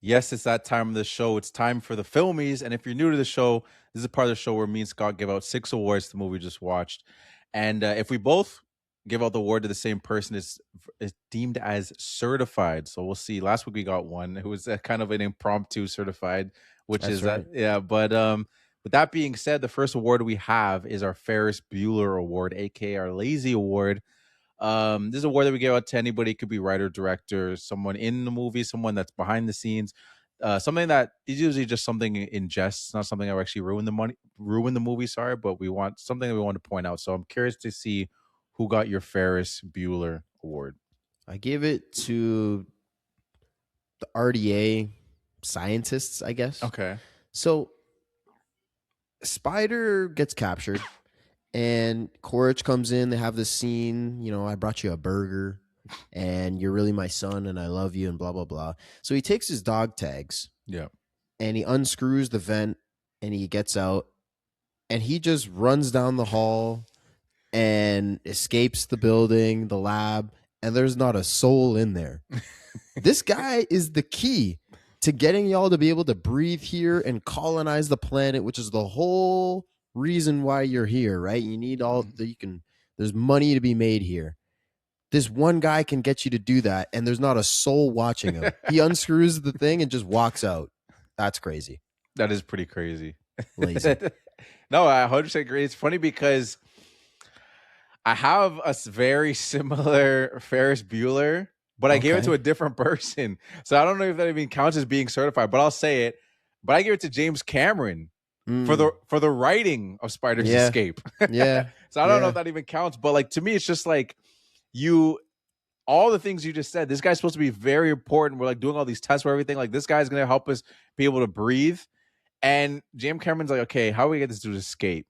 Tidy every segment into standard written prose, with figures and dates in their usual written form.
Yes, it's that time of the show. It's time for the Filmies. And if you're new to the show, this is a part of the show where me and Scott give out 6 awards to the movie we just watched. And if we both give out the award to the same person, it's deemed as certified. So we'll see. Last week we got one. It was kind of an impromptu certified, which That's is that. right. Yeah. But with that being said, the first award we have is our Ferris Bueller Award, aka our Lazy Award. This is a award that we give out to anybody. It could be writer, director, someone in the movie, someone that's behind the scenes. Something that is usually just something in jest. It's not something that will actually ruin the movie. Sorry, but we want something that we want to point out. So I'm curious to see who got your Ferris Bueller award. I give it to the RDA scientists, I guess. Okay. So Spider gets captured and Quaritch comes in. They have this scene, I brought you a burger and you're really my son and I love you and blah, blah, blah. So he takes his dog tags Yeah. and he unscrews the vent and he gets out and he just runs down the hall and escapes the building, the lab, and there's not a soul in there. This guy is the key to getting y'all to be able to breathe here and colonize the planet, which is the whole reason why you're here, right? You need all that there's money to be made here. This one guy can get you to do that, and there's not a soul watching him. He unscrews the thing and just walks out. That's crazy. That is pretty crazy. Lazy. No, I 100% agree. It's funny because I have a very similar Ferris Bueller, but I gave it Okay. to a different person. So I don't know if that even counts as being certified, but I'll say it. But I gave it to James Cameron for the writing of Spider's Yeah. Escape. Yeah. So I don't know Yeah. if that even counts, but like to me, it's just like all the things you just said. This guy's supposed to be very important. We're like doing all these tests for everything. Like this guy's gonna help us be able to breathe. And James Cameron's like, okay, how do we get this dude to escape?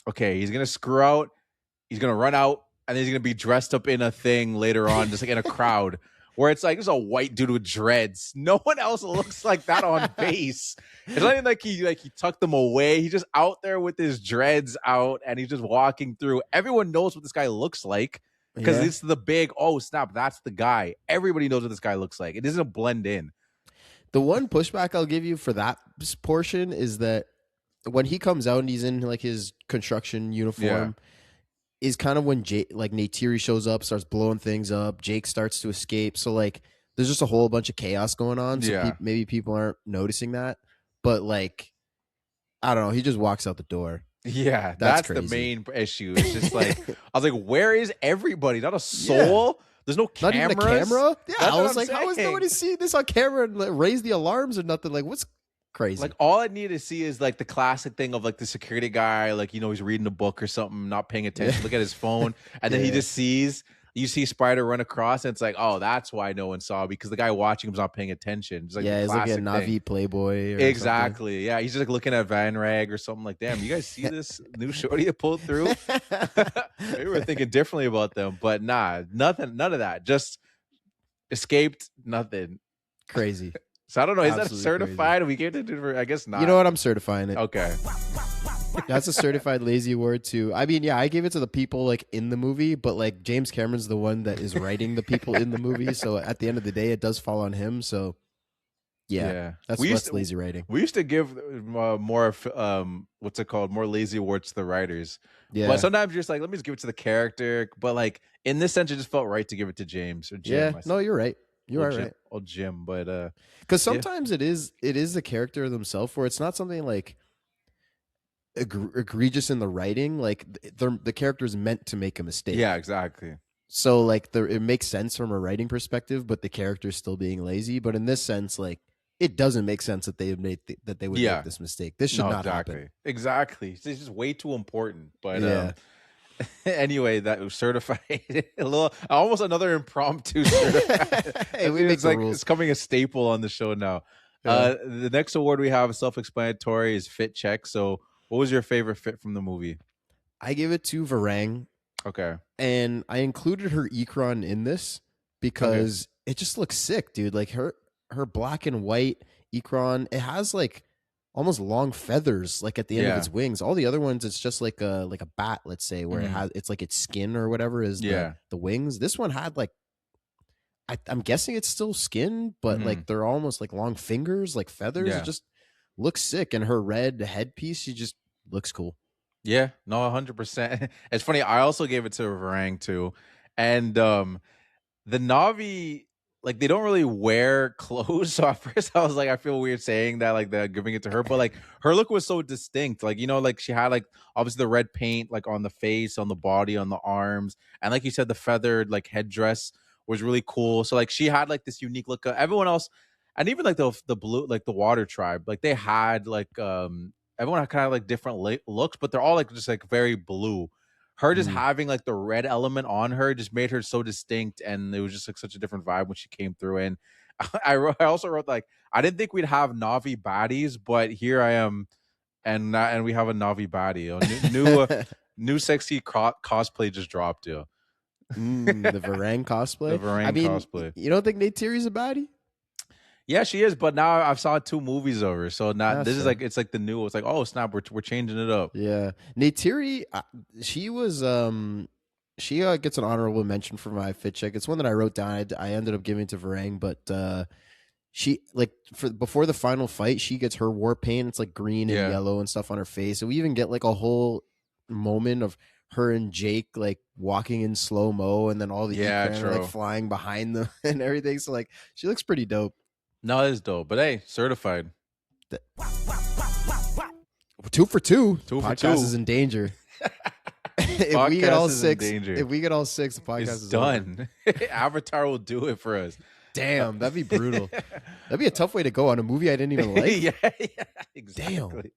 Okay, he's gonna screw out. He's gonna run out, and then he's gonna be dressed up in a thing later on, just like in a crowd, where it's like there's a white dude with dreads. No one else looks like that on base. It's not even like he tucked them away. He's just out there with his dreads out, and he's just walking through. Everyone knows what this guy looks like because Yeah. it's the big snap, that's the guy. Everybody knows what this guy looks like. It doesn't blend in. The one pushback I'll give you for that portion is that when he comes out and he's in like his construction uniform, is kind of when Neytiri shows up, starts blowing things up. Jake starts to escape. So like, there's just a whole bunch of chaos going on. So maybe people aren't noticing that. But like, I don't know. He just walks out the door. Yeah, that's the main issue. It's just like I was like, where is everybody? Not a soul. Yeah. There's no cameras. Not even a camera. Yeah, that's I was like, how is nobody seeing this on camera and like, raise the alarms or nothing? Like, what's crazy? Like all I need to see is like the classic thing of like the security guy, like he's reading a book or something, not paying attention. Look at his phone, and then he just sees. You see Spider run across, and it's like, oh, that's why no one saw because the guy watching him's not paying attention. It's like he's like a Navi Playboy. Or exactly. Something. Yeah, he's just like looking at Van Rag or something like. Damn, you guys see this new shorty that pulled through? Maybe we're thinking differently about them, but nah, nothing, none of that. Just escaped, nothing. Crazy. So I don't know. Is that certified? Crazy. We gave it to, I guess not. You know what? I'm certifying it. Okay. That's a certified lazy award too. I mean, yeah, I gave it to the people like in the movie, but like James Cameron's the one that is writing the people in the movie. So at the end of the day, it does fall on him. So yeah. That's lazy writing. We used to give more what's it called? More lazy awards to the writers. Yeah. But sometimes you're just like, let me just give it to the character. But like in this sense, it just felt right to give it to James or Jim. Yeah. No, you're right. You are right. Old Jim, but because sometimes it is the character themselves where it's not something like egregious in the writing. Like the character is meant to make a mistake. Yeah, exactly. So like it makes sense from a writing perspective, but the character is still being lazy. But in this sense, like it doesn't make sense that they would make this mistake. This should not happen. Exactly. It's just way too important. But anyway, that was certified. Almost another impromptu certified. Hey, we make the rules. It's becoming a staple on the show now. Yeah. The next award we have, self-explanatory, is fit check. So what was your favorite fit from the movie? I give it to Varang. Okay. And I included her Ikron in this because it just looks sick, dude. Like her black and white Ikron, it has like almost long feathers like at the end of its wings. All the other ones, it's just like a bat, let's say, where it's like its skin or whatever is the wings. This one had like I'm guessing it's still skin, but Mhm. like they're almost like long fingers, like feathers. It Yeah. just looks sick. And her red headpiece, she just looks cool. Yeah, no, 100%. It's funny, I also gave it to Varang too, and, the Navi, like, they don't really wear clothes, so at first I was like, I feel weird saying that, like, they're giving it to her, but, like, her look was so distinct, like, like, she had, like, obviously the red paint, like, on the face, on the body, on the arms, and like you said, the feathered, like, headdress was really cool, so, like, she had, like, this unique look, everyone else and even, like, the blue like, the Water Tribe, like, they had, like, everyone had kinda, like, different looks, but they're all, like, just, like, very blue. Her just Mm. having, like, the red element on her just made her so distinct, and it was just, like, such a different vibe when she came through, and I also wrote, like, I didn't think we'd have Navi baddies, but here I am, and we have a Navi baddie. New sexy cosplay just dropped, yo. The Varang The cosplay. I Varane mean, cosplay. you don't think Nate Thierry's a baddie? Yeah, she is, but now I've saw 2 movies of her, so now That's this is, fair. like it's, like, the new it's like, "Oh, snap, we're changing it up." Yeah, Nate Thierry, she was she gets an honorable mention for my fit check. It's one that I wrote down. I ended up giving to Varang, but she like for before the final fight, she gets her war paint. It's like green and Yeah. yellow and stuff on her face. And we even get like a whole moment of her and Jake like walking in slow mo, and then all the Yeah, Ekran are like true. flying behind them and everything. So like she looks pretty dope. No, it's dope, but hey, certified. Th- 2 for 2. 2 for Podcast 2. is in danger. If we get Podcast all is in 6, danger. if we get all 6, the podcast It's is over. done. Avatar will do it for us. Damn, that'd be brutal. That'd be a tough way to go on a movie I didn't even like. Yeah, exactly.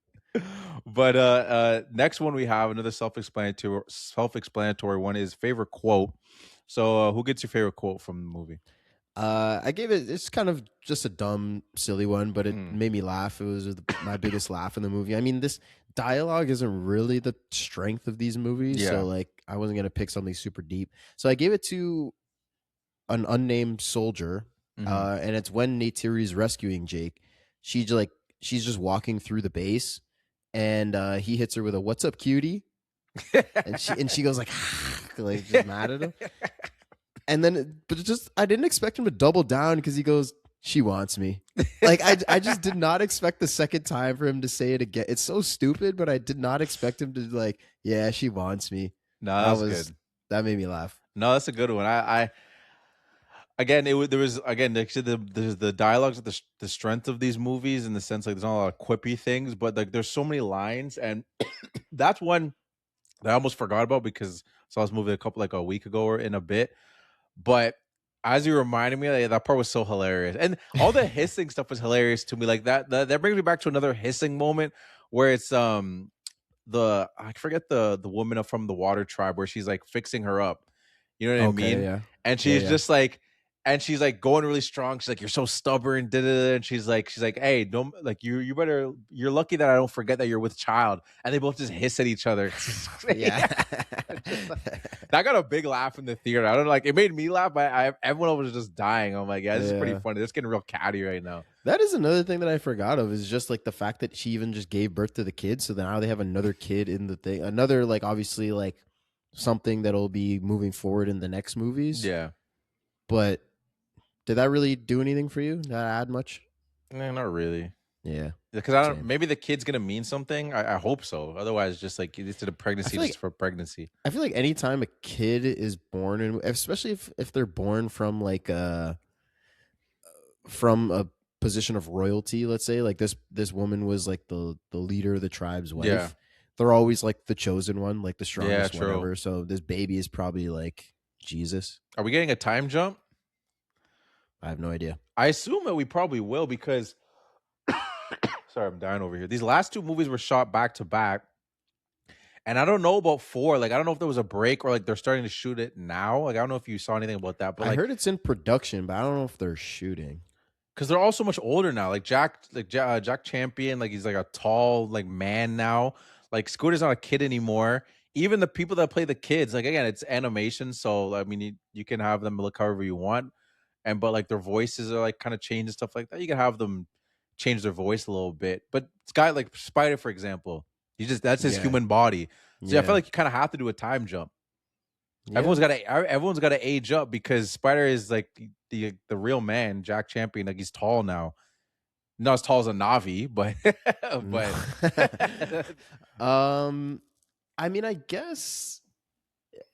But next one we have another self-explanatory one is favorite quote. So who gets your favorite quote from the movie? I gave it. It's kind of just a dumb, silly one, but it Mm. made me laugh. It was my biggest laugh in the movie. I mean, this dialogue isn't really the strength of these movies, Yeah. so like I wasn't gonna pick something super deep. So I gave it to an unnamed soldier, Mhm. and it's when Neytiri's rescuing Jake. She's just walking through the base, and he hits her with a "What's up, cutie?" and she goes like just mad at him. And then, but it just I didn't expect him to double down because he goes, "She wants me." Like I just did not expect the second time for him to say it again. It's so stupid, but I did not expect him to like, "Yeah, she wants me." No, that's good. That made me laugh. No, that's a good one. I again, there was again the dialogues of the strength of these movies in the sense like there's not a lot of quippy things, but like there's so many lines, and that's one that I almost forgot about because I saw this movie a week ago or in a bit. But as you reminded me, like, that part was so hilarious, and all the hissing stuff was hilarious to me. Like that brings me back to another hissing moment where it's the I forget the woman from the Water Tribe where she's like fixing her up. You know what I Okay, mean? yeah. And Yeah, she's yeah. just like, and she's like going really strong. She's like, "You're so stubborn." Da, da, da. And she's like, "Hey, don't like you better. You're lucky that I don't forget that you're with child." And they both just hiss at each other. Yeah. Just that got a big laugh in the theater. I don't know, like it made me laugh, but everyone was just dying. I'm like, yeah, this is pretty Yeah. funny. This is getting real catty right now. That is another thing that I forgot of is just like the fact that she even just gave birth to the kid. So now they have another kid in the thing. Another like obviously like something that'll be moving forward in the next movies. Yeah. But did that really do anything for you? Did that add much? Nah, not really. Yeah. Because I don't. Same. Maybe the kid's gonna mean something. I hope so. Otherwise, just like it's a pregnancy feel like- just for pregnancy. I feel like anytime a kid is born, and especially if they're born from like from a position of royalty, let's say like this woman was like the leader of the tribe's wife. Yeah. They're always like the chosen one, like the strongest true. whatever. So this baby is probably like Jesus. Are we getting a time jump? I have no idea. I assume that we probably will because. Sorry, I'm dying over here. These last 2 movies were shot back to back. And I don't know about 4. Like, I don't know if there was a break or like they're starting to shoot it now. Like, I don't know if you saw anything about that. But I like, heard it's in production, but I don't know if they're shooting. because they're all so much older now. Like Jack Champion, like he's like a tall like man now. Like Scooter's not a kid anymore. Even the people that play the kids, like again, it's animation, so I mean, you can have them look however you want, but like their voices are like kind of changed and stuff like that. You can have them change their voice a little bit. But Sky, like Spider, for example, that's his Yeah. human body. So I Yeah. feel like you kind of have to do a time jump. Yeah. Everyone's got to age up because Spider is like the real man, Jack Champion. Like he's tall now, not as tall as a Navi, but but um, I mean, I guess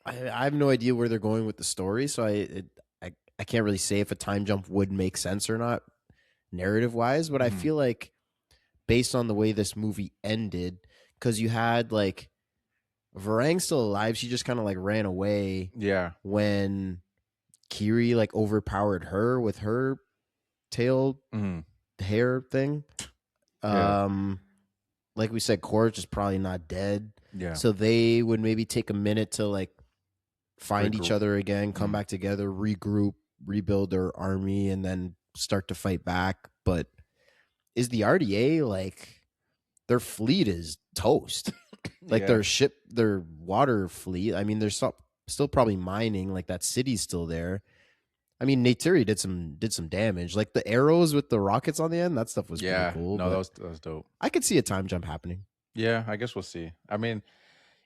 I have no idea where they're going with the story, so I can't really say if a time jump would make sense or not, narrative wise. But I Mhm. feel like based on the way this movie ended, because you had like Varang's still alive, she just kind of like ran away Yeah. when Kiri like overpowered her with her tail Mhm. hair thing. Yeah. Um, like we said, Korch is probably not dead, Yeah. so they would maybe take a minute to like find each Regroup. other again, come Mhm. back together, regroup, rebuild their army, and then start to fight back. But is the RDA like their fleet is toast? Like Yeah. their ship, their water fleet. I mean, they're still probably mining. Like that city's still there. I mean, Neytiri did some damage. Like the arrows with the rockets on the end, that stuff was pretty Yeah. cool. No, But that was dope. I could see a time jump happening. Yeah, I guess we'll see. I mean,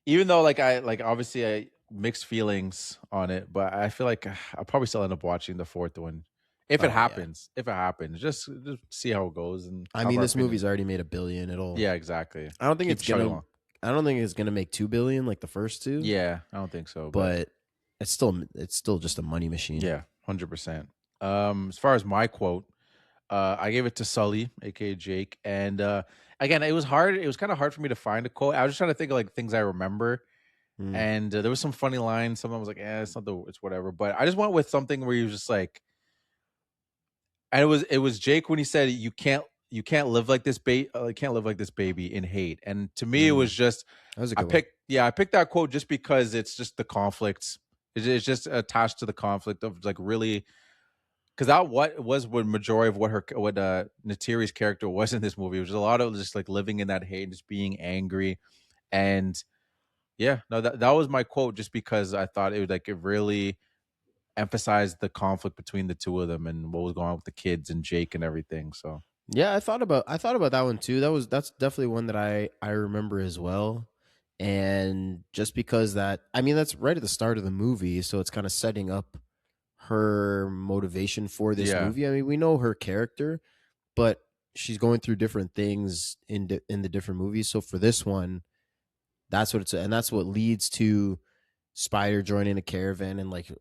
even though like I like obviously I mixed feelings on it, but I feel like I'll probably still end up watching the fourth one if it Oh yeah. happens. If it happens, just see how it goes and I have mean, our this opinion. movie's already made $1 billion. It'll. Yeah, exactly. I don't think Keep it's chugging gonna. along. I don't think it's gonna make 2 billion like the first two. Yeah, I don't think so, but But it's still just a money machine. yeah, 100%. As far as my quote, I gave it to Sully, aka Jake, and again, it was hard. It was kind of hard for me to find a quote. I was just trying to think of like things I remember. Mm. And there was some funny lines. Some of them was like, it's not it's whatever. But I just went with something where he was just like, and it was Jake when he said, you can't live like this can't live like this baby in hate. And to me, it was Mm. just That was a good one. I picked that quote just because it's just the conflicts. It's just attached to the conflict of like really because that what majority of what Natiri's character was in this movie. It was a lot of just like living in that hate, and just being angry, and yeah, no, that was my quote just because I thought it really emphasized the conflict between the two of them and what was going on with the kids and Jake and everything. So Yeah, I thought about that one too. That's definitely one that I remember as well. And just because that, I mean, that's right at the start of the movie, so it's kind of setting up her motivation for this yeah, movie. I mean, we know her character, but she's going through different things in the different movies. So for this one, that's what it's, and that's what leads to Spider joining a caravan, and like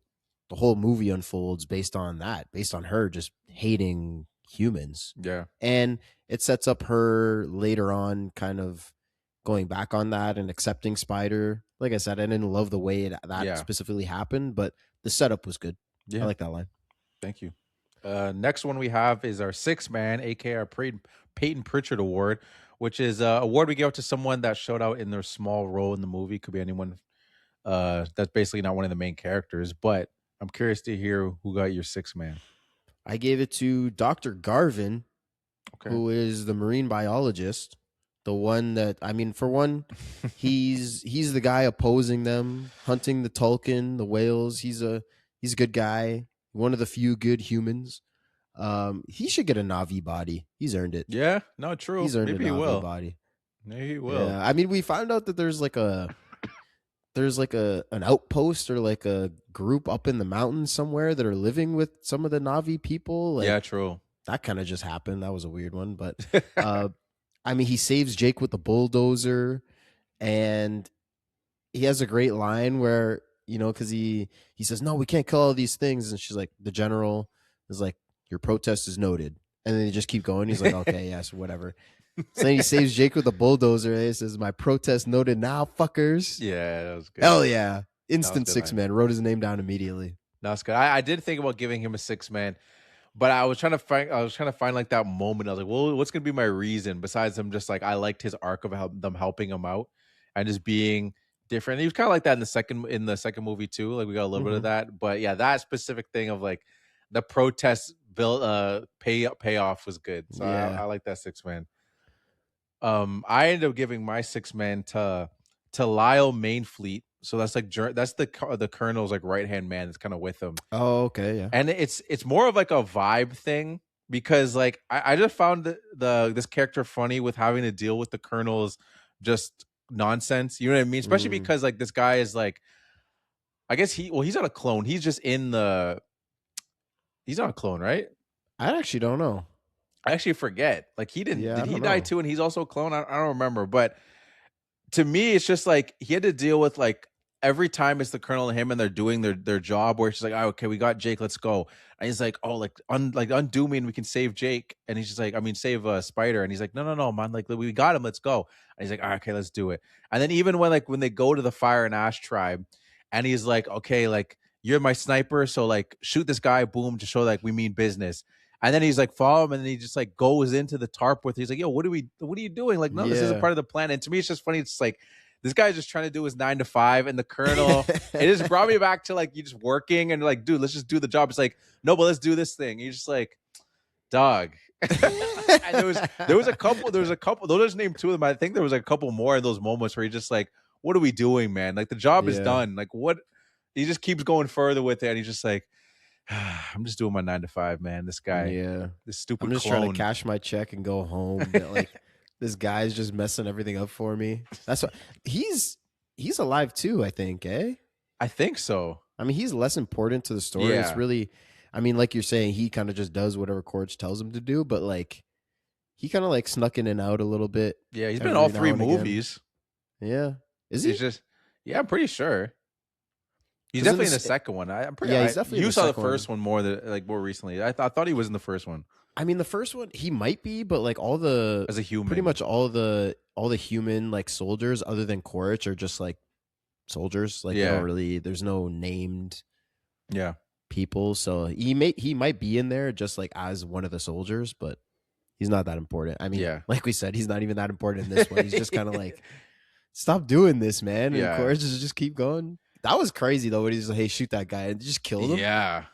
the whole movie unfolds based on that, based on her just hating humans. yeah, And it sets up her later on kind of going back on that and accepting Spider. Like I said, I didn't love the way that yeah, specifically happened, but the setup was good. I yeah. like that line. Thank you. Next one we have is our six man, aka our Peyton Pritchard Award, which is an award we give out to someone that showed out in their small role in the movie. Could be anyone that's basically not one of the main characters, but I'm curious to hear who got your six man. I gave it to Dr. Garvin, Okay. who is the marine biologist. The one that, I mean, for one, he's the guy opposing them, hunting the Tulkun, the whales. He's a good guy, one of the few good humans. He should get a Navi body. He's earned it. Yeah, no, true. He's earned a Maybe he Navi will. body. Maybe he will. Yeah, I mean, we found out that there's like a an outpost or like a group up in the mountains somewhere that are living with some of the Navi people. Like Yeah, true. that kind of just happened. That was a weird one, but uh, I mean, he saves Jake with the bulldozer, and he has a great line where because he says, "No, we can't kill all these things," and she's like, "The general is like, your protest is noted," and then they just keep going. He's like, "Okay, yes, whatever." So then he saves Jake with the bulldozer. And he says, "My protest noted now, fuckers." Yeah, that was good. Hell yeah! Instant good six line. man. Wrote his name down immediately. That's good. I did think about giving him a six man, but I was trying to find like that moment. I was like, well, what's gonna be my reason besides him just like I liked his arc of them helping him out and just being different. He was kind of like that in the second movie too. Like we got a little bit of Mhm. that, but yeah, that specific thing of like the protest bill payoff was good. So Yeah. I like that six man. I ended up giving my six man to Lyle Mainfleet. So that's like that's the colonel's like right hand man that's kind of with him, Oh, okay. Yeah. and it's more of like a vibe thing because like I just found this character funny with having to deal with the colonel's just nonsense. You know what I mean? Especially Mm. because like this guy is like I guess he's not a clone. He's just in the. He's not a clone, right? I actually don't know. I actually forget. Like he didn't. Yeah, I Did he don't die know. too? And he's also a clone. I don't remember. But to me, it's just like he had to deal with like every time it's the colonel and him and they're doing their job where she's like, oh, okay, we got Jake, let's go. And he's like, oh, like undo me and we can save Jake. And he's just like, I mean, save Spider. And he's like, no, man, like we got him, let's go. And he's like, all right, okay, let's do it. And then even when they go to the Fire and Ash tribe, and he's like, okay, like you're my sniper, so like shoot this guy, boom, to show like we mean business. And then he's like, follow him, and then he just like goes into the tarp with. He's like, yo, what are you doing? Like, no, this isn't Yeah. part of the plan. And to me, it's just funny. It's like this guy's just trying to do his 9 to 5, and the colonel. It just brought me back to like you just working and like, dude, let's just do the job. It's like, no, but let's do this thing. You're just like, dog. And there was a couple. Those are just named two of them. I think there was a couple more of those moments where you're just like, what are we doing, man? Like the job is Yeah. done. Like what? He just keeps going further with it, and he's just like, I'm just doing my 9 to 5, man. This guy, Yeah. this stupid I'm just clone. trying to cash my check and go home. But, like this guy's just messing everything up for me. That's what he's alive too, I think, eh? I think so. I mean, he's less important to the story. It's Yeah. really, I mean, like you're saying, he kind of just does whatever Corch tells him to do, but like he kind of like snuck in and out a little bit. Yeah, he's been every in all now 3 and again. movies. Yeah. Is he? He's just, yeah, I'm pretty sure. He's 'Cause in definitely in the the s- second one. I'm pretty. Yeah, he's definitely in You the saw the second one. first one more recently. I thought he was in the first one I mean, the first one, he might be, but like all the as a human. pretty much all the human like soldiers other than Quaritch are just like soldiers. Like they Yeah. don't really, there's no named Yeah. people. So he might be in there just like as one of the soldiers, but he's not that important. I mean, Yeah. like we said, he's not even that important in this one. He's just kind of like, stop doing this, man. Yeah. And Quaritch just keep going. That was crazy though. When he's like, hey, shoot that guy, and just killed him. Yeah.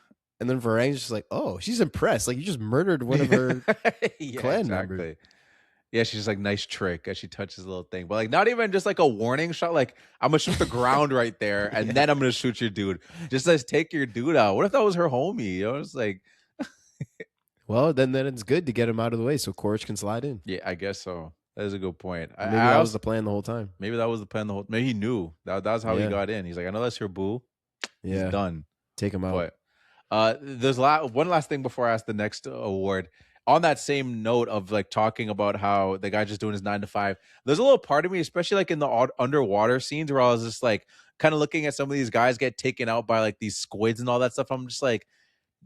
And then Varang's just like, oh, she's impressed. Like you just murdered one of her Yeah, clan members. Yeah, she's just like, nice trick as she touches the little thing. But like not even just like a warning shot, like I'm gonna shoot the ground right there and Yeah. then I'm gonna shoot your dude. Just let's take your dude out. What if that was her homie? You know, it's like, Well, then it's good to get him out of the way so Quaritch can slide in. yeah, I guess so. That is a good point. Maybe that was the plan the whole time. Maybe that was the plan. Maybe he knew that's how he Yeah. got in. He's like, I know that's your boo. Yeah, He's done. take him out. But there's one last thing before I ask the next award. On that same note of like talking about how the guy just doing his 9 to 5, there's a little part of me, especially like in the underwater scenes, where I was just like kind of looking at some of these guys get taken out by like these squids and all that stuff. I'm just like,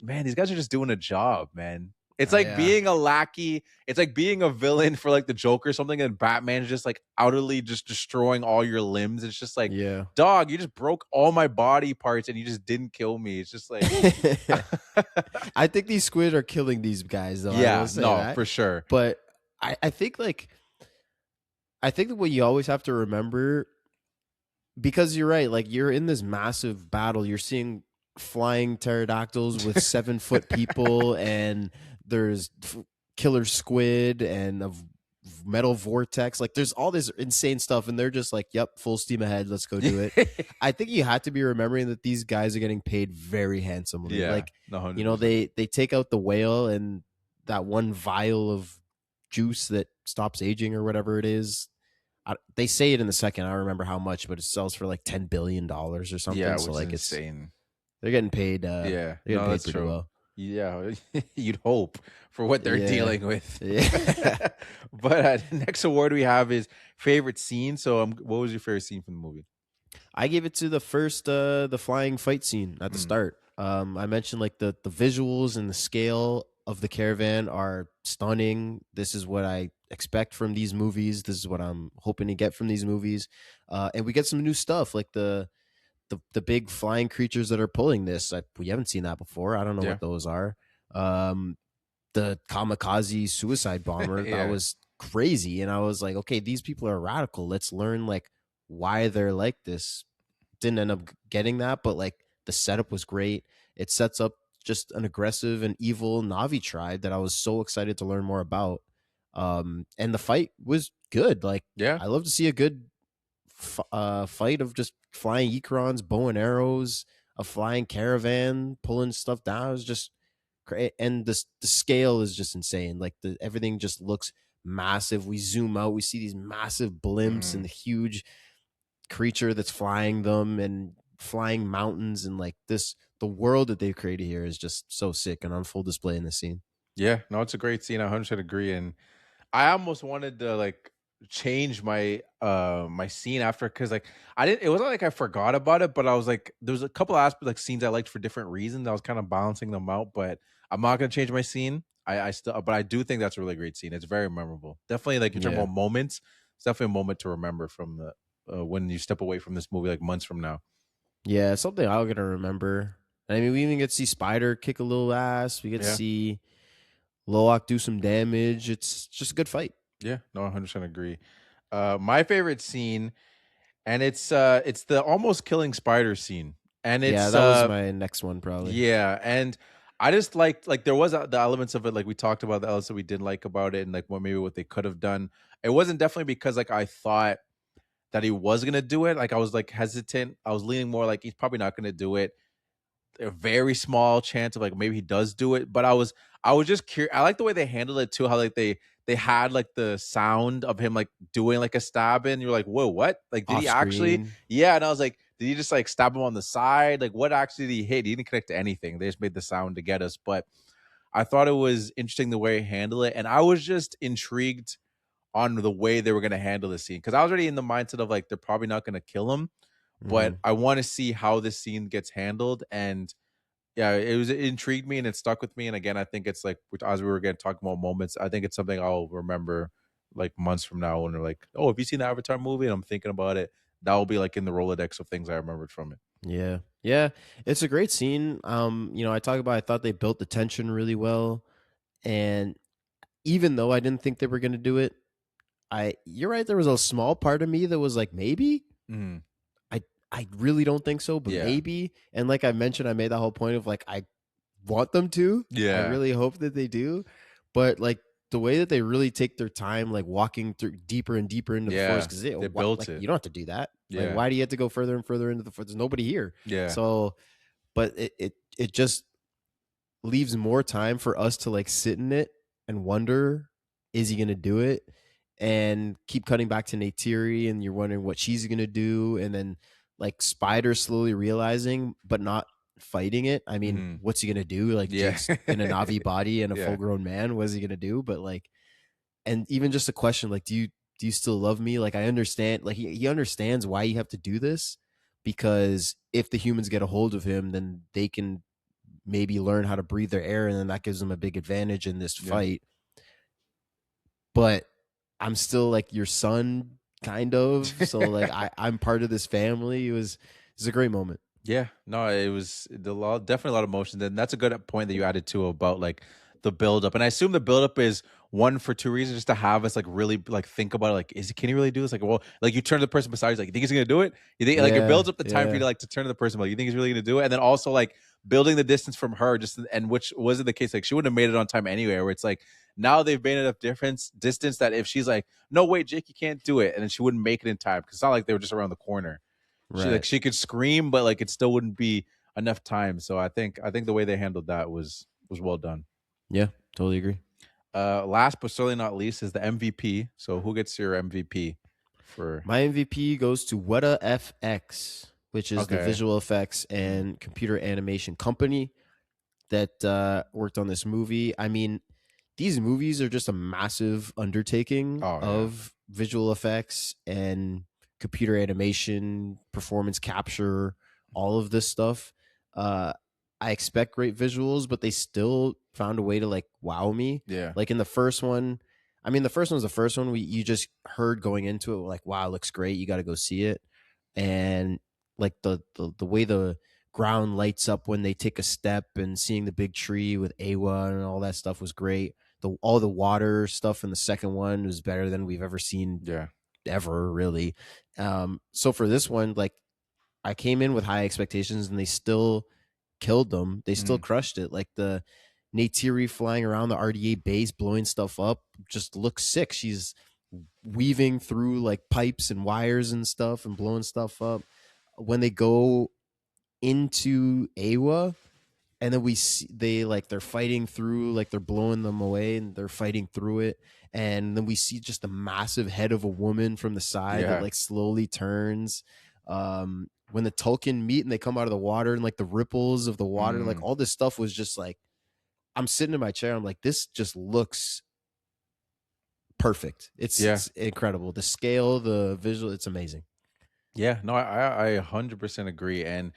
man, these guys are just doing a job, man. It's like Yeah. being a lackey. It's like being a villain for like the Joker or something, and Batman's just like utterly just destroying all your limbs. It's just like, Yeah. dog, you just broke all my body parts and you just didn't kill me. It's just like, I think these squid are killing these guys though. I yeah, will say no, that. for sure. But I think like that what you always have to remember, because you're right, like you're in this massive battle, you're seeing flying pterodactyls with 7-foot people, and there's killer squid and a metal vortex. Like there's all this insane stuff, and they're just like, yep, full steam ahead, let's go do it. I think you have to be remembering that these guys are getting paid very handsomely. Yeah, Like, no, you know, 100%. they take out the whale and that one vial of juice that stops aging or whatever it is. They say it in the second. I don't remember how much, but it sells for like $10 billion or something. Yeah, So which like is insane. they're getting paid. Yeah, they're getting no, paid that's pretty true. well. Yeah, you'd hope for what they're Yeah. dealing with. Yeah. But the next award we have is favorite scene. So, what was your favorite scene from the movie? I gave it to the first the flying fight scene at the start. I mentioned like the visuals and the scale of the caravan are stunning. This is what I expect from these movies. This is what I'm hoping to get from these movies. And we get some new stuff like the big flying creatures that are pulling this. We haven't seen that before. I don't know Yeah. what those are. The kamikaze suicide bomber, Yeah. that was crazy. And I was like, okay, these people are radical. Let's learn like why they're like this. Didn't end up getting that, but like the setup was great. It sets up just an aggressive and evil Navi tribe that I was so excited to learn more about. And the fight was good. Like, Yeah, I love to see a good fight of just flying Ekrons, bow and arrows, a flying caravan pulling stuff down. It was just great, and the scale is just insane. Like everything just looks massive. We zoom out, we see these massive blimps and the huge creature that's flying them, and flying mountains and like this. The world that they've created here is just so sick and on full display in this scene. Yeah, no, it's a great scene. I 100% agree. And I almost wanted to like change my scene after, because like I didn't, it wasn't like I forgot about it, but I was like there was a couple aspects like scenes I liked for different reasons. I was kind of balancing them out, but I'm not gonna change my scene. I still, but I do think that's a really great scene. It's very memorable. Definitely, like in terms Yeah. of moments, it's definitely a moment to remember from the when you step away from this movie like months from now. Yeah, something I'm gonna remember. I mean, we even get to see Spider kick a little ass. We get to Yeah. see Loak do some damage. It's just a good fight. Yeah, no, 100% agree. My favorite scene, and it's the almost killing spider scene, and Yeah, it's that was my next one probably. yeah, and I just liked like there was the elements of it, like we talked about the elements that we didn't like about it, and like what maybe what they could have done. It wasn't definitely because like I thought that he was gonna do it. Like I was like hesitant. I was leaning more like he's probably not gonna do it. A very small chance of like maybe he does do it, but I was just curious. I like the way they handled it too, how like they had like the sound of him like doing like a stab in. You're like, whoa, what? Like, did Off he actually? screen. Yeah, and I was like, did he just like stab him on the side? Like, what actually did he hit? He didn't connect to anything. They just made the sound to get us. But I thought it was interesting the way he handled it, and I was just intrigued on the way they were going to handle the scene, because I was already in the mindset of like they're probably not going to kill him, but Mhm. I want to see how this scene gets handled. And yeah, it intrigued me and it stuck with me. And again, I think it's like as we were again talking about moments, I think it's something I'll remember like months from now when they're like, "Oh, have you seen the Avatar movie?" And I'm thinking about it. That will be like in the Rolodex of things I remembered from it. Yeah. Yeah. It's a great scene. I talk about I thought they built the tension really well. And even though I didn't think they were gonna do it, you're right, there was a small part of me that was like, maybe? Mhm. I I really don't think so, but Yeah, maybe. And like I mentioned, I made that whole point of like I want them to. I yeah, really hope that they do. But like the way that they really take their time, like walking through deeper and deeper into the forest, yeah. because They what built like it. you don't have to do that. Like, Yeah, why do you have to go further and further into the forest? There's nobody here. yeah, So, but it just leaves more time for us to like sit in it and wonder, is he gonna do it? And keep cutting back to Neytiri, and you're wondering what she's gonna do, and then like Spider slowly realizing, but not fighting it. I mean, hmm, what's he gonna do? Like yeah, Jake's in a Navi body and a full yeah, grown man. What is he gonna do? But like, and even just a question like, do you still love me? Like, I understand. Like, he understands why you have to do this, because if the humans get a hold of him, then they can maybe learn how to breathe their air, and then that gives them a big advantage in this yeah. fight. But I'm still like your son, kind of. So like I'm part of this family. It was a great moment. Yeah, no, it was definitely a lot of emotion. Then that's a good point that you added to about like the buildup, and I assume the buildup is one for two reasons, just to have us like really like think about it, like can he really do this? Like, well, like you turn to the person beside you, like you think he's gonna do it? You think like it Yeah, builds up the time for you yeah, to like to turn to the person, like you think he's really gonna do it, and then also like building the distance from her, just and which wasn't the case. Like she wouldn't have made it on time anyway. Where it's like now they've made enough difference distance that if she's like, no wait, Jake, you can't do it, and then she wouldn't make it in time because it's not like they were just around the corner. right. She could scream, but like it still wouldn't be enough time. So I think the way they handled that was well done. Yeah, totally agree. Last but certainly not least is the MVP. So who gets your MVP for? My MVP goes to Weta FX, which is the Okay. visual effects Mhm. and computer animation company that worked on this movie. I mean, these movies are just a massive undertaking Oh yeah. of visual effects and computer animation, performance capture, all of this stuff. Uh, I expect great visuals, but they still found a way to like wow me. Yeah. Like in the first one, I mean, the first one was the first one. You just heard going into it, like, wow, it looks great. You got to go see it. And like the way the ground lights up when they take a step, and seeing the big tree with Awa and all that stuff was great. All the water stuff in the second one was better than we've ever seen Yeah. ever, really. So for this one, like I came in with high expectations, and they still killed them. They still Mhm. crushed it. Like the Neytiri flying around the RDA base, blowing stuff up, just looks sick. She's weaving through like pipes and wires and stuff and blowing stuff up. When they go into Awa, and then we see they're fighting through, like they're blowing them away and they're fighting through it, and then we see just a massive head of a woman from the side that Yeah. like slowly turns. when the Tulkun meet and they come out of the water and like the ripples of the water, like Mm. all this stuff was just like, I'm sitting in my chair. I'm like, this just looks perfect. Yeah. It's incredible. The scale, the visual, it's amazing. Yeah, no, I 100% agree, and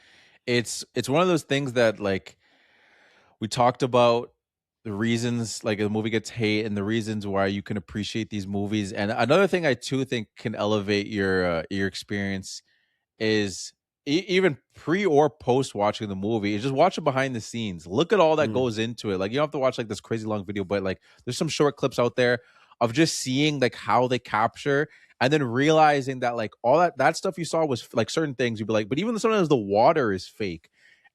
it's one of those things that like we talked about the reasons like the movie gets hate and the reasons why you can appreciate these movies. And another thing I too think can elevate your experience is even pre or post watching the movie is just watch it behind the scenes. Look at all that Mm. goes into it. Like you don't have to watch like this crazy long video, but like there's some short clips out there of just seeing like how they capture and then realizing that like all that stuff you saw was like certain things you'd be like, but even sometimes the water is fake.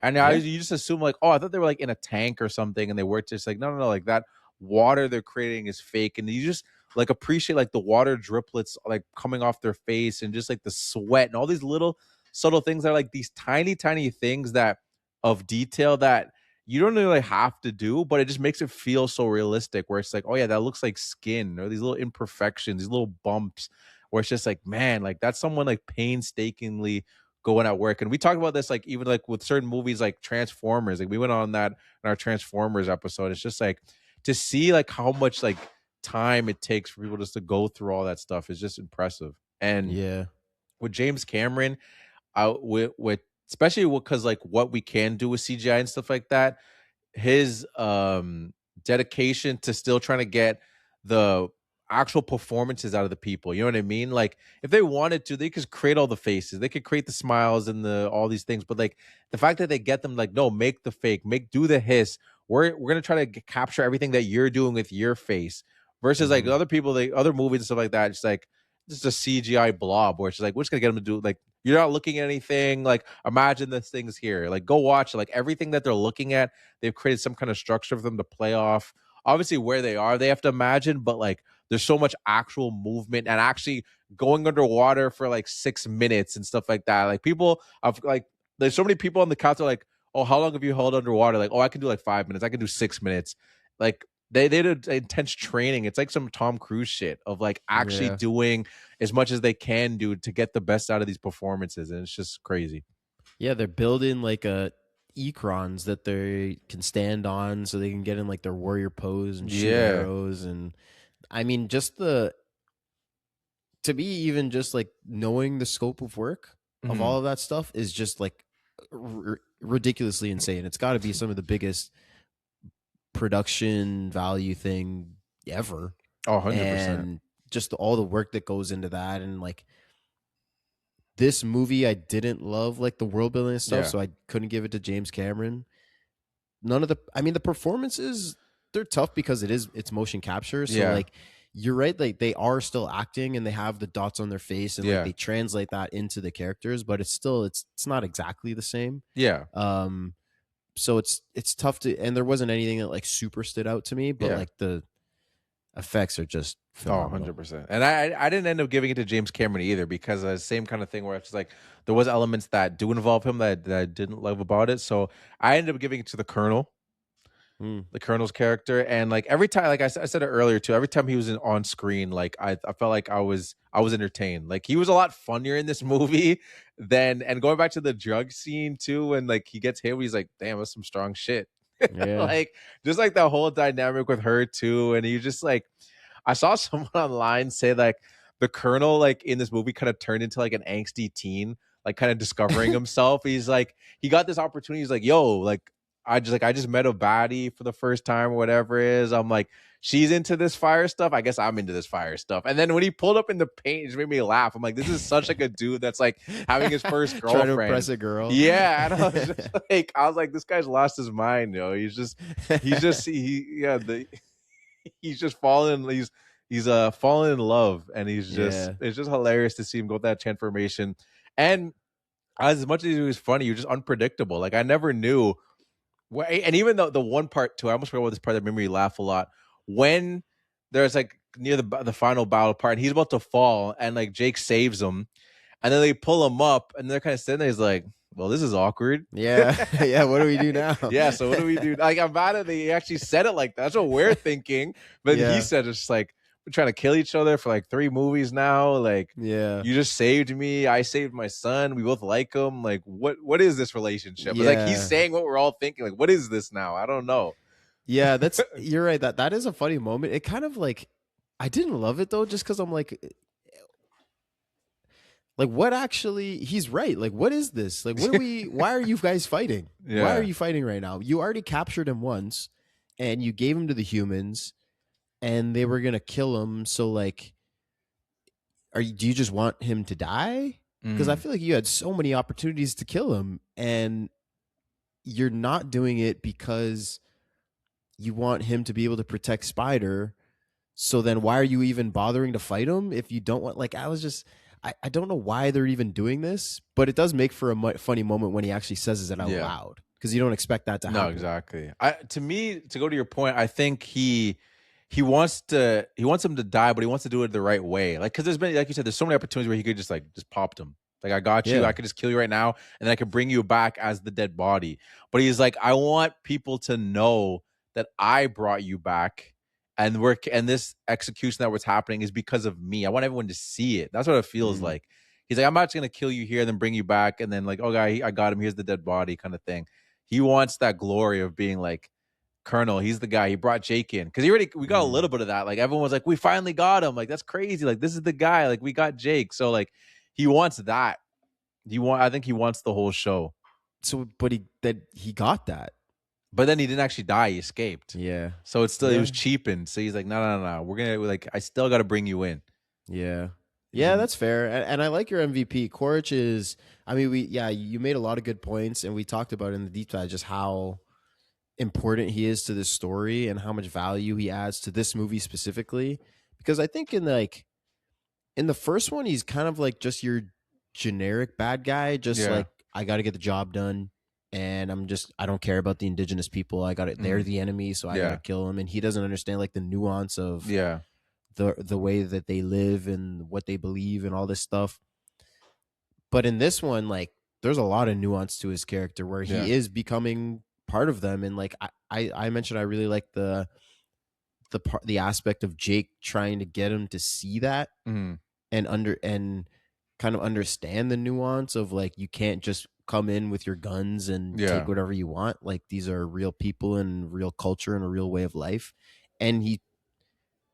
And Yeah. you just assume like, oh, I thought they were like in a tank or something, and they were just like, no, no, no, like that water they're creating is fake, and you just like appreciate like the water driplets like coming off their face and just like the sweat and all these little subtle things that are like these tiny, tiny things that of detail that you don't really have to do, but it just makes it feel so realistic. Where it's like, oh yeah, that looks like skin, or these little imperfections, these little bumps, where it's just like, man, like that's someone like painstakingly going at work. And we talked about this like even like with certain movies like Transformers. Like we went on that in our Transformers episode. It's just like to see like how much like time it takes for people just to go through all that stuff is just impressive. And Yeah. with James Cameron, with especially because like what we can do with CGI and stuff like that, his dedication to still trying to get the actual performances out of the people. You know what I mean? Like if they wanted to, they could create all the faces, they could create the smiles and the all these things. But like the fact that they get them like, no, make the fake, do the hiss. We're gonna try to capture everything that you're doing with your face versus like Mhm. other people, like other movies and stuff like that. It's like just a CGI blob where it's like we're just gonna get them to do like you're not looking at anything. Like imagine this thing's here. Like go watch like everything that they're looking at. They've created some kind of structure for them to play off. Obviously, where they are, they have to imagine, but like there's so much actual movement and actually going underwater for like 6 minutes and stuff like that. Like people have like there's so many people on the couch are like, oh, how long have you held underwater? Like, oh, I can do like 5 minutes. I can do 6 minutes. Like they did intense training. It's like some Tom Cruise shit of like actually Yeah. doing as much as they can do to get the best out of these performances, and it's just crazy. Yeah, they're building like a Ecrons that they can stand on so they can get in like their warrior pose and shoot Yeah. arrows. And I mean, just to me, even just like knowing the scope of work of Mhm. all of that stuff is just like ridiculously insane. It's got to be some of the biggest production value thing ever. Oh, 100%. And just all the work that goes into that. And like this movie, I didn't love like the world building and stuff, Yeah. so I couldn't give it to James Cameron. None of the, I mean, the performances, they're tough because it's motion capture. So Yeah. like you're right, like they are still acting and they have the dots on their face and Yeah. like they translate that into the characters, but it's still it's not exactly the same. Yeah. So it's tough to, and there wasn't anything that like super stood out to me, but Yeah. like the effects are just Oh, phenomenal. 100%. And I didn't end up giving it to James Cameron either because the same kind of thing where it's like there was elements that do involve him that I didn't love about it. So I ended up giving it to the Colonel, Mm. the Colonel's character. And like every time, like I said it earlier too, every time he was on screen, like I felt like I was entertained. Like he was a lot funnier in this movie than, and going back to the drug scene too, when like he gets hit, he's like, damn, that's some strong shit. Yeah. Like just like the whole dynamic with her too. And he just like I saw someone online say like the Colonel like in this movie kind of turned into like an angsty teen, like kind of discovering himself. He's like he got this opportunity. He's like, yo, like I just met a baddie for the first time or whatever it is. I'm like, she's into this fire stuff. I guess I'm into this fire stuff. And then when he pulled up in the paint, it just made me laugh. I'm like, this is such like a dude that's like having his first Trying to girlfriend. impress a girl. Yeah, and I was like, this guy's lost his mind, yo. He's just he's just fallen. He's fallen in love, and he's just Yeah. it's just hilarious to see him go that transformation. And as much as he was funny, he was just unpredictable. Like I never knew. And even though the one part too, I almost forgot about this part that made me laugh a lot. When there's like near the final battle part, and he's about to fall, and like Jake saves him, and then they pull him up, and they're kind of sitting there. He's like, "Well, this is awkward." Yeah. Yeah. What do we do now? Yeah, so what do we do? Like, I'm mad at they actually said it like that. That's what we're thinking. But Yeah. he said it's just like, been trying to kill each other for like 3 movies now. Like, Yeah. you just saved me. I saved my son. We both like him. Like, what is this relationship? It's like he's Yeah. saying what we're all thinking. Like, what is this now? I don't know. Yeah, you're right. That is a funny moment. It kind of like, I didn't love it though, just because I'm like, what actually? He's right. Like, what is this? Like, what are we? Why are you guys fighting? Yeah. Why are you fighting right now? You already captured him once, and you gave him to the humans, and they were gonna kill him. So like, do you just want him to die? Because I feel like you had so many opportunities to kill him, and you're not doing it because you want him to be able to protect Spider. So then why are you even bothering to fight him if you don't want, like, I don't know why they're even doing this, but it does make for a funny moment when he actually says it out loud, because you don't expect that to happen. No, exactly. To me, to go to your point, I think he wants him to die, but he wants to do it the right way. Like, because there's been, like you said, there's so many opportunities where he could just popped him. Like, I got you. Yeah. I could just kill you right now, and then I could bring you back as the dead body. But he's like, I want people to know that I brought you back, and this execution that was happening is because of me. I want everyone to see it. That's what it feels like. He's like, I'm not just gonna kill you here, then bring you back, and then like, oh, I got him. Here's the dead body, kind of thing. He wants that glory of being like, Colonel, he's the guy. He brought Jake in because we got a little bit of that. Like, everyone was like, we finally got him. Like, that's crazy. Like, this is the guy. Like, we got Jake. So like, he wants that. I think he wants the whole show. So, but he got that. But then he didn't actually die. He escaped. Yeah. So it's still, it was cheapened. So he's like, no. We're gonna, like, I still got to bring you in. Yeah. Yeah, that's fair. And I like your MVP. Quaritch is, I mean, you made a lot of good points, and we talked about in the deep dive just how important he is to this story and how much value he adds to this movie specifically. Because I think in the first one, he's kind of like just your generic bad guy, just like, I got to get the job done, and I don't care about the indigenous people. I got it. They're the enemy, so I got to kill them. And he doesn't understand like the nuance of the way that they live and what they believe and all this stuff. But in this one, like, there's a lot of nuance to his character where he is becoming part of them. And like I mentioned, I really like the aspect of Jake trying to get him to see that and kind of understand the nuance of like, you can't just come in with your guns and take whatever you want. Like, these are real people and real culture and a real way of life. And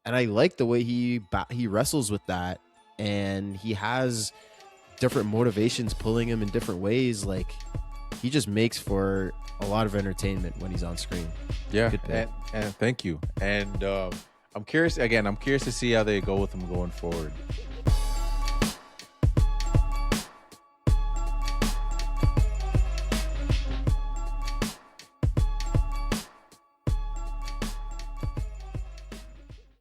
I like the way he wrestles with that, and he has different motivations pulling him in different ways. Like, he just makes for a lot of entertainment when he's on screen. Yeah, and thank you. And I'm curious to see how they go with him going forward.